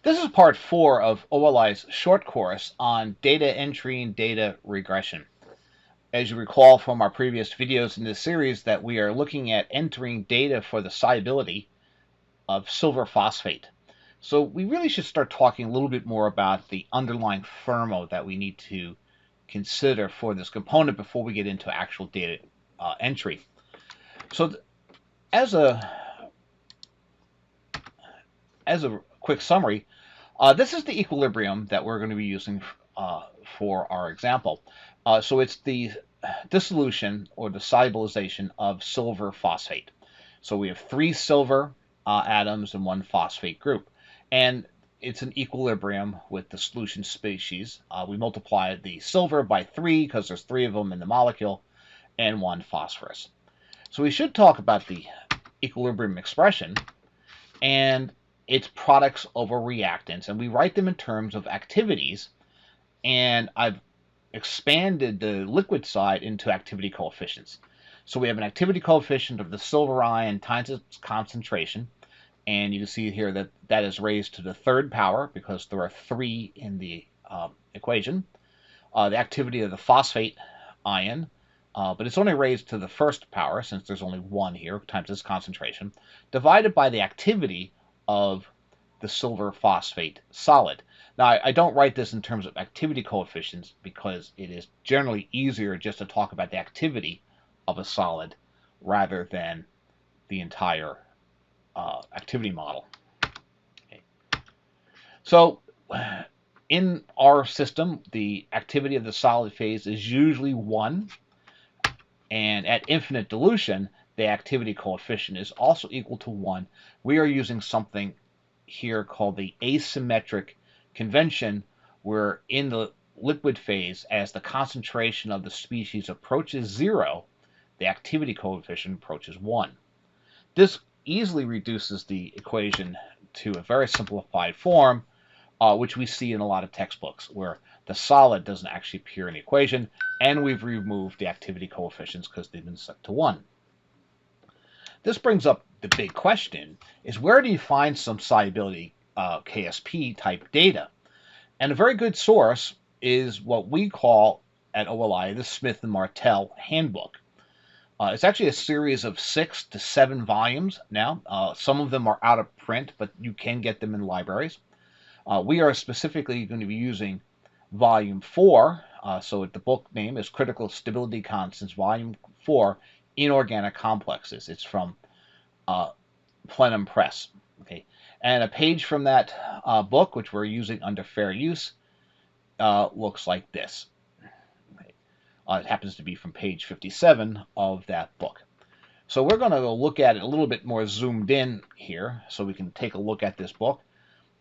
This is part 4 of OLI's short course on data entry and data regression. As you recall from our previous videos in this series, that we are looking at entering data for the solubility of silver phosphate. So we really should start talking a little bit more about the underlying thermo that we need to consider for this component before we get into actual data entry. So as a quick summary, this is the equilibrium that we're going to be using for our example. So it's the dissolution or the solubilization of silver phosphate. So we have 3 silver atoms and 1 phosphate group. And it's an equilibrium with the solution species. We multiply the silver by 3 because there's 3 of them in the molecule, and 1 phosphorus. So we should talk about the equilibrium expression and its products over reactants, and we write them in terms of activities, and I've expanded the liquid side into activity coefficients. So we have an activity coefficient of the silver ion times its concentration, and you can see here that that is raised to the 3rd power because there are 3 in the equation. The activity of the phosphate ion, but it's only raised to the 1st power since there's only 1 here times its concentration, divided by the activity of the silver phosphate solid. Now, I don't write this in terms of activity coefficients because it is generally easier just to talk about the activity of a solid rather than the entire activity model. Okay. So in our system, the activity of the solid phase is usually 1, and at infinite dilution, the activity coefficient is also equal to 1. We are using something here called the asymmetric convention, where in the liquid phase, as the concentration of the species approaches 0, the activity coefficient approaches 1. This easily reduces the equation to a very simplified form, which we see in a lot of textbooks, where the solid doesn't actually appear in the equation, and we've removed the activity coefficients because they've been set to 1. This brings up the big question, is where do you find some solubility KSP type data? And a very good source is what we call at OLI the Smith and Martell handbook. It's actually a series of 6 to 7 volumes now. Some of them are out of print, but you can get them in libraries. We are specifically going to be using volume 4, so the book name is Critical Stability Constants, volume 4, Inorganic Complexes. It's from Plenum Press. Okay, and a page from that book, which we're using under fair use, looks like this. Okay. It happens to be from page 57 of that book. So we're going to look at it a little bit more zoomed in here so we can take a look at this book.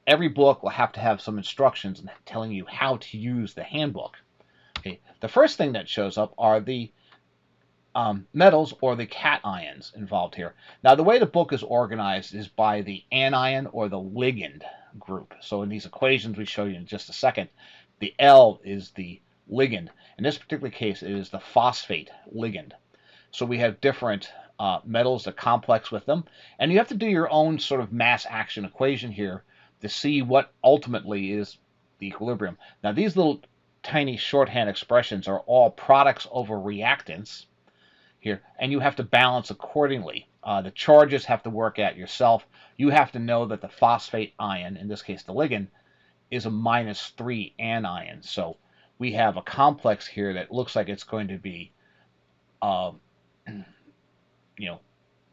Every book will have to have some instructions telling you how to use the handbook. Okay. The first thing that shows up are the metals or the cations involved here. Now, the way the book is organized is by the anion or the ligand group. So in these equations we show you in just a second, the L is the ligand. In this particular case, it is the phosphate ligand. So we have different metals that complex with them, and you have to do your own sort of mass action equation here to see what ultimately is the equilibrium. Now, these little tiny shorthand expressions are all products over reactants here, and you have to balance accordingly. The charges have to work out yourself. You have to know that the phosphate ion, in this case the ligand, is a -3 anion. So we have a complex here that looks like it's going to be,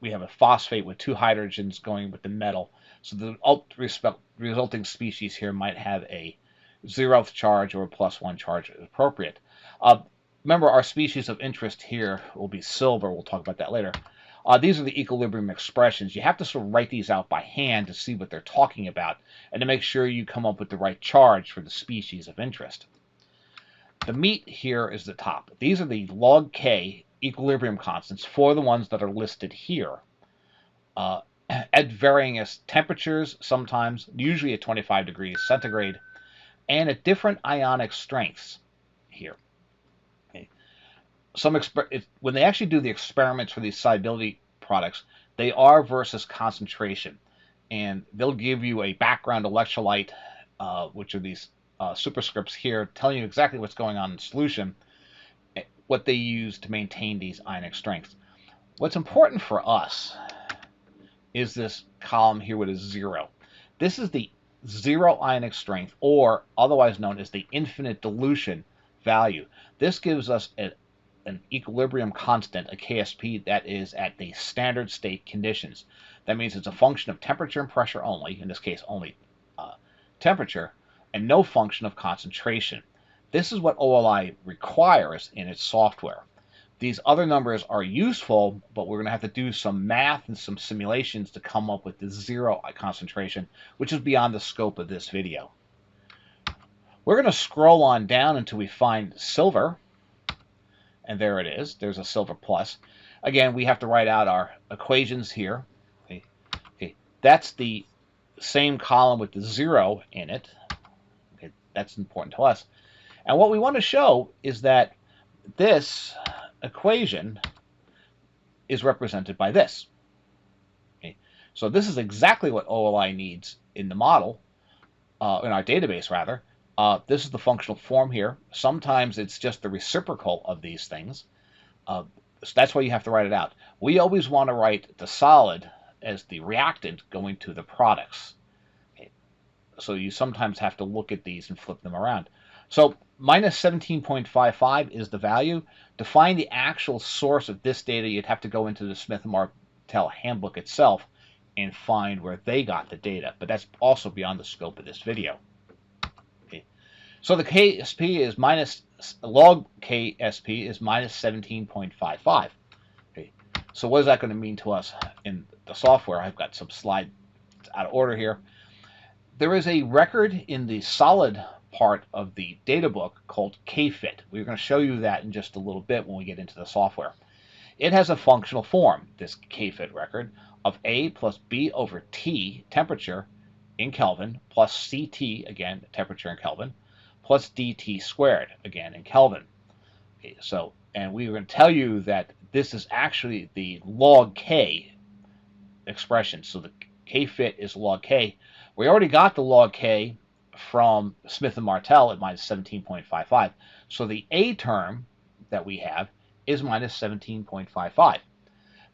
we have a phosphate with 2 hydrogens going with the metal. So the resulting species here might have a 0th charge or a +1 charge as appropriate. Remember, our species of interest here will be silver. We'll talk about that later. These are the equilibrium expressions. You have to sort of write these out by hand to see what they're talking about and to make sure you come up with the right charge for the species of interest. The meat here is the top. These are the log K equilibrium constants for the ones that are listed here. At varying temperatures, sometimes, usually at 25 degrees centigrade, and at different ionic strengths here. Okay. When they actually do the experiments for these solubility products, they are versus concentration. and they'll give you a background electrolyte, which are these superscripts here, telling you exactly what's going on in the solution, what they use to maintain these ionic strengths. What's important for us is this column here with a 0. This is the 0 ionic strength, or otherwise known as the infinite dilution value. This gives us an equilibrium constant, a Ksp, that is at the standard state conditions. That means it's a function of temperature and pressure only, in this case only temperature, and no function of concentration. This is what OLI requires in its software. These other numbers are useful, but we're going to have to do some math and some simulations to come up with the 0 concentration, which is beyond the scope of this video. We're going to scroll on down until we find silver, and there it is. There's a silver plus. Again, we have to write out our equations here. Okay. That's the same column with the 0 in it. Okay. That's important to us. And what we want to show is that this equation is represented by this. Okay. So this is exactly what OLI needs in the model, in our database rather. This is the functional form here. Sometimes it's just the reciprocal of these things. So that's why you have to write it out. We always want to write the solid as the reactant going to the products. Okay. So you sometimes have to look at these and flip them around. So minus 17.55 is the value. To find the actual source of this data, you'd have to go into the Smith and Martell handbook itself and find where they got the data. But that's also beyond the scope of this video. Okay. So the Ksp is log Ksp is minus 17.55. Okay. So what is that going to mean to us in the software? I've got some slides out of order here. There is a record in the solid part of the Databook called Kfit. We're going to show you that in just a little bit when we get into the software. It has a functional form, this Kfit record, of A plus B over T, temperature in Kelvin, plus Ct, again, temperature in Kelvin, plus dt squared, again, in Kelvin. Okay, so, and we are going to tell you that this is actually the log K expression. So the Kfit is log K. We already got the log K from Smith and Martell at minus 17.55. So the A term that we have is minus 17.55.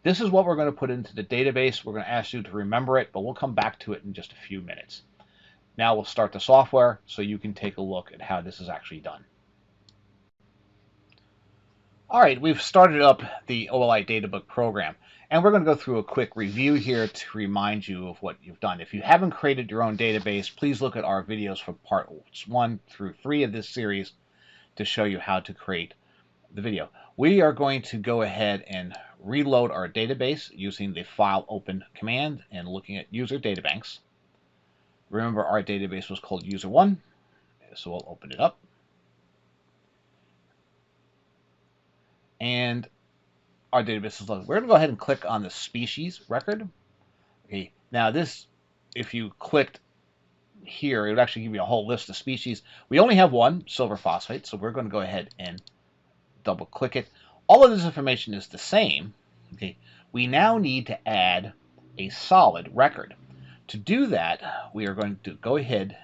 This is what we're going to put into the database. We're going to ask you to remember it, but we'll come back to it in just a few minutes. Now we'll start the software so you can take a look at how this is actually done. All right, we've started up the OLI Databook program, and we're going to go through a quick review here to remind you of what you've done. If you haven't created your own database, please look at our videos from parts 1 through 3 of this series to show you how to create the video. We are going to go ahead and reload our database using the file open command and looking at user databanks. Remember, our database was called user1, so we'll open it up. And our database is loaded. We're going to go ahead and click on the species record. Okay. Now this, if you clicked here, it would actually give you a whole list of species. We only have one, silver phosphate, so we're going to go ahead and double click it. All of this information is the same. Okay. We now need to add a solid record. To do that, we are going to go ahead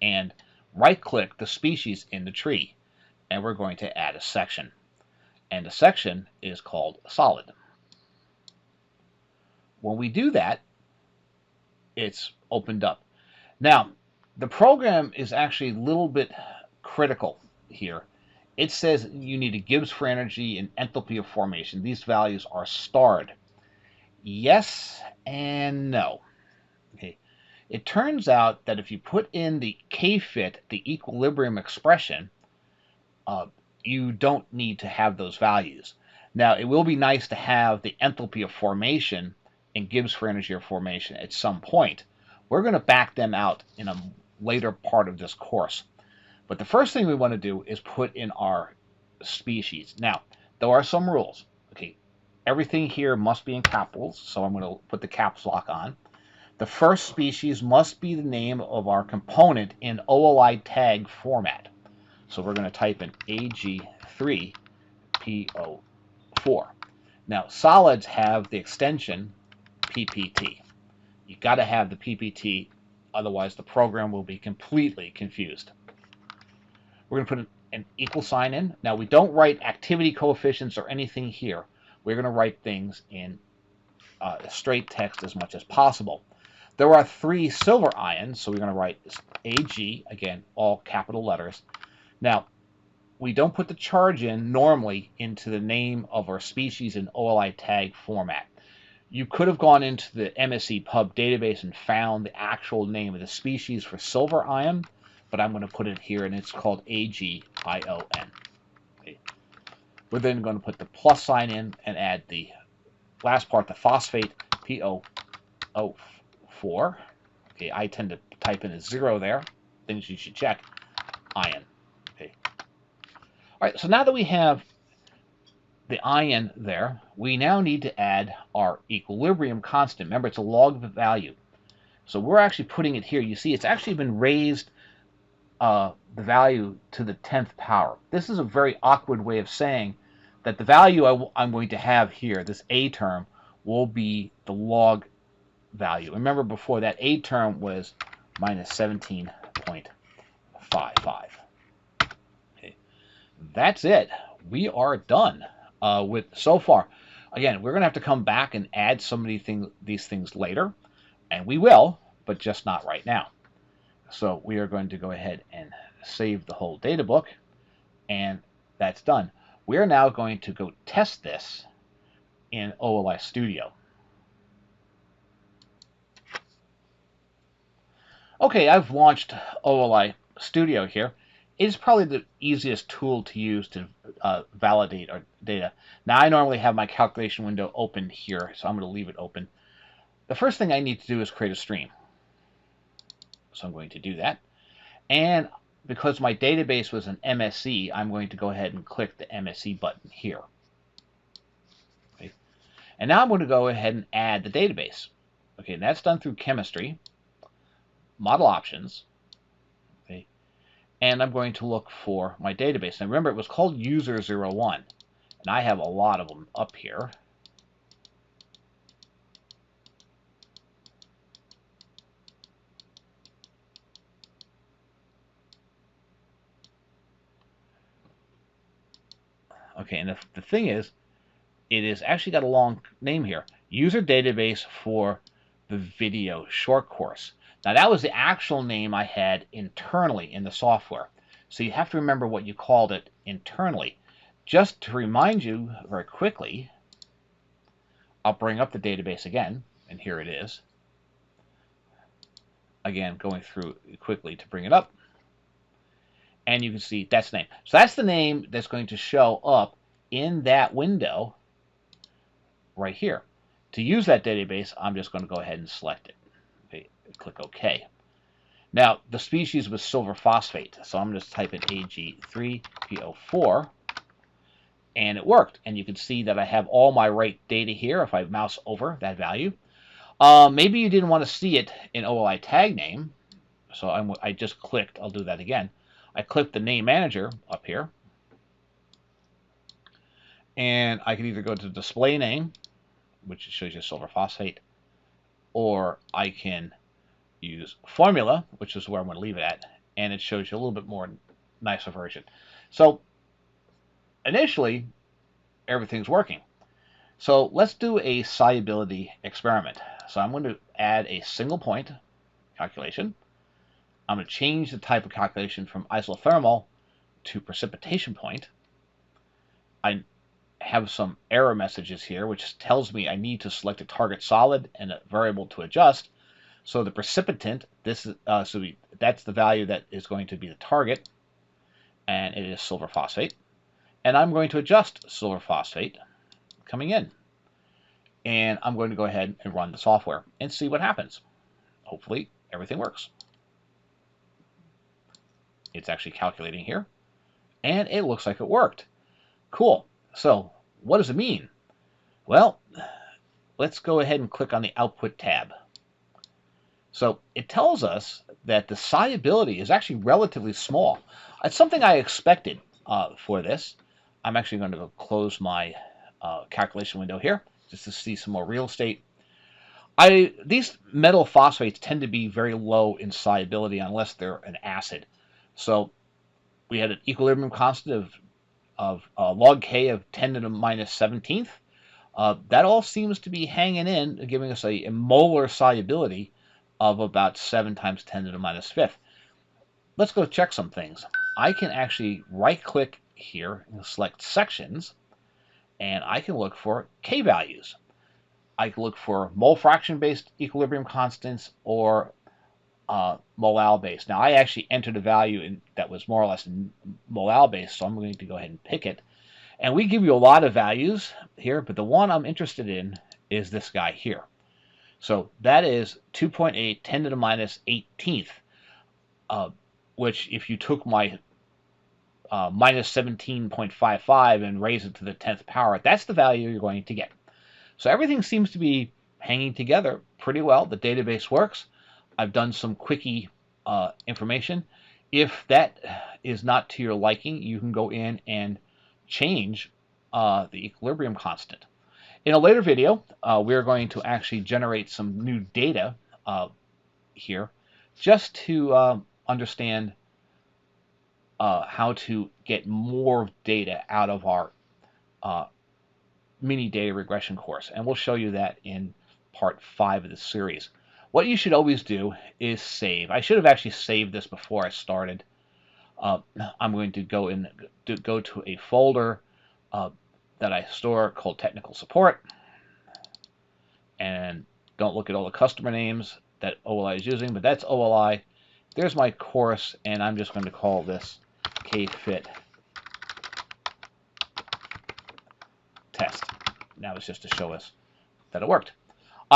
and right-click the species in the tree, and we're going to add a section. And the section is called solid. When we do that, it's opened up. Now, the program is actually a little bit critical here. It says you need a Gibbs for energy and enthalpy of formation. These values are starred. Yes and no. Okay. It turns out that if you put in the Kfit, the equilibrium expression, you don't need to have those values. Now, it will be nice to have the enthalpy of formation and Gibbs for energy of formation at some point. We're going to back them out in a later part of this course. But the first thing we want to do is put in our species. Now, there are some rules. Okay, everything here must be in capitals, so I'm going to put the caps lock on. The first species must be the name of our component in OLI tag format. So we're going to type in AG3PO4. Now, solids have the extension PPT. You got to have the PPT, otherwise the program will be completely confused. We're going to put an equal sign in. Now, we don't write activity coefficients or anything here. We're going to write things in straight text as much as possible. There are 3 silver ions, so we're going to write AG, again, all capital letters. Now, we don't put the charge in normally into the name of our species in OLI tag format. You could have gone into the MSC Pub database and found the actual name of the species for silver ion, but I'm going to put it here, and it's called AGION. Okay. We're then going to put the plus sign in and add the last part, the phosphate, PO04. Okay, I tend to type in a 0 there. Things you should check. Ion. Okay. All right, so now that we have the ion there, we now need to add our equilibrium constant. Remember, it's a log value. So we're actually putting it here. You see, it's actually been raised the value to the 10th power. This is a very awkward way of saying that the value I'm going to have here, this A term, will be the log value. Remember before, that A term was minus 17.55. Okay. That's it. We are done with so far. Again, we're going to have to come back and add some of these things later, and we will, but just not right now. So we are going to go ahead and save the whole data book, and that's done. We're now going to go test this in OLI Studio. Okay, I've launched OLI Studio here. It's probably the easiest tool to use to validate our data. Now, I normally have my calculation window open here, so I'm going to leave it open. The first thing I need to do is create a stream. So I'm going to do that. And because my database was an MSC, I'm going to go ahead and click the MSC button here. Okay. And now I'm going to go ahead and add the database. Okay, and that's done through chemistry, model options. Okay. And I'm going to look for my database. Now remember, it was called user01, and I have a lot of them up here. Okay, and the thing is, it has actually got a long name here. User database for the video short course. Now, that was the actual name I had internally in the software. So you have to remember what you called it internally. Just to remind you very quickly, I'll bring up the database again, and here it is. Again, going through quickly to bring it up. And you can see that's the name. So that's the name that's going to show up in that window right here. To use that database, I'm just going to go ahead and select it. Okay, click OK. Now, the species was silver phosphate, so I'm going to type in AG3PO4, and it worked. And you can see that I have all my right data here if I mouse over that value. Maybe you didn't want to see it in OLI tag name, so I just clicked. I'll do that again. I clicked the name manager up here, and I can either go to display name, which shows you silver phosphate, or I can use formula, which is where I'm going to leave it at, and it shows you a little bit more nicer version. So initially, everything's working. So let's do a solubility experiment. So I'm going to add a single point calculation. I'm going to change the type of calculation from isothermal to precipitation point. I have some error messages here, which tells me I need to select a target solid and a variable to adjust. So the precipitant, that's the value that is going to be the target, and it is silver phosphate. And I'm going to adjust silver phosphate coming in. And I'm going to go ahead and run the software and see what happens. Hopefully, everything works. It's actually calculating here, and it looks like it worked. Cool. So what does it mean? Well, let's go ahead and click on the Output tab. So it tells us that the solubility is actually relatively small. It's something I expected for this. I'm actually going to go close my calculation window here just to see some more real estate. These metal phosphates tend to be very low in solubility unless they're an acid. So we had an equilibrium constant of log K of 10 to the minus 17th. That all seems to be hanging in, giving us a molar solubility of about 7 times 10 to the minus 5th. Let's go check some things. I can actually right-click here and select sections, and I can look for K values. I can look for mole fraction-based equilibrium constants or molal-based. Now, I actually entered a value that was more or less molal-based, so I'm going to go ahead and pick it. And we give you a lot of values here, but the one I'm interested in is this guy here. So that is 2.8, 10 to the minus 18th, which if you took my minus 17.55 and raise it to the 10th power, that's the value you're going to get. So everything seems to be hanging together pretty well. The database works. I've done some quickie information. If that is not to your liking, you can go in and change the equilibrium constant. In a later video, we're going to actually generate some new data here just to understand how to get more data out of our mini data regression course. And we'll show you that in part 5 of this series. What you should always do is save. I should have actually saved this before I started. I'm going to go to a folder that I store called technical support, and don't look at all the customer names that OLI is using, but that's OLI. There's my course, and I'm just going to call this KFit test. Now it's just to show us that it worked.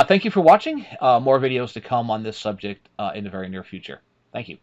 Thank you for watching. More videos to come on this subject in the very near future. Thank you.